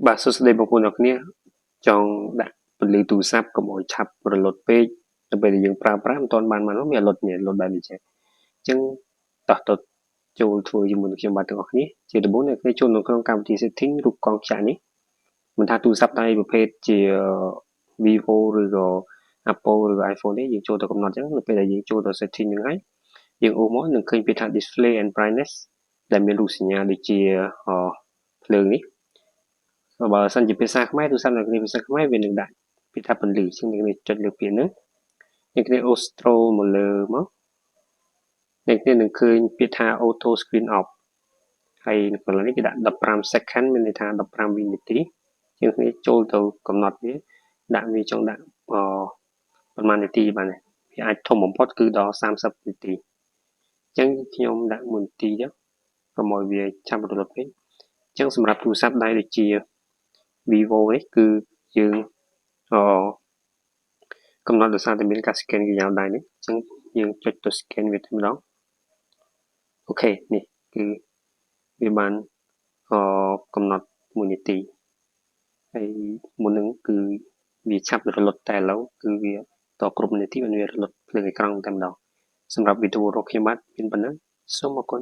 បាទសួស្តីបងប្អូនអរគ្នាចង់ដាក់ពន្លឺទូរស័ព្ទកុំឲ្យឆាប់រលត់ពេកនៅពេលដែលយើងប្រើមិនទាន់បាននោះមានរលត់បែបនេះចឹងអញ្ចឹងតោះទៅចូលធ្វើជាមួយនឹងខ្ញុំបាទទាំងអស់គ្នាជាដំបូងអ្នកគ្នាចូលនៅក្នុងកម្មវិធី setting រូបកងខ្យល់នេះមិនថាទូរស័ព្ទដៃប្រភេទជា Vivo ឬក៏ Apple ឬក៏ iPhone នេះយើងចូលទៅកំណត់ចឹងនៅពេលដែលយើងចូលទៅ setting ហ្នឹងហើយយើងអូសមកនឹងឃើញពាក្យថា display and brightness ដែលមានរូបសញ្ញាដូចជាភ្លើងនេះបើសិនជាភាសាខ្មែរទូរស័ព្ទនៅក្នុងភាសាខ្មែរវានឹងដាក់ពាក្យថាពន្លឺជាងនេះចុចលើពាក្យហ្នឹងអ្នកគ្នាអូសត្រូលមកលើមកអ្នកគ្នានឹងឃើញពាក្យថា auto screen off ហើយកន្លែងនេះគេដាក់15 second មានន័យថា15វិនាទីជាងគ្នាចូលទៅកំណត់វាដាក់វាចង់ដាក់ប្រហែលនាទីបាទវាអាចធំបំផុតគឺដល់30នាទីអញ្ចឹងខ្ញុំដាក់1នាទីទៅកុំឲ្យវាឆាប់រលត់ពេកអញ្ចឹងសម្រាប់ទូរស័ព្ទដៃដូចជា Vivo នេះគឺយើងកំណត់ដោយសារតែមានការ scan កាយ៉ៅដៃនេះអញ្ចឹងយើងចុចទៅ scan វាតែម្ដងអូខេនេះគឺវាបានកំណត់1នាទីហើយមុននឹងគឺវាឆាប់រលត់តែឥឡូវគឺវាតគ្រប់នាទីវារលត់ភ្លើងអេក្រង់តែម្ដងសម្រាប់វីដេអូរបស់ខ្ញុំបាទមានប៉ុណ្ណឹងសូមអរគុណ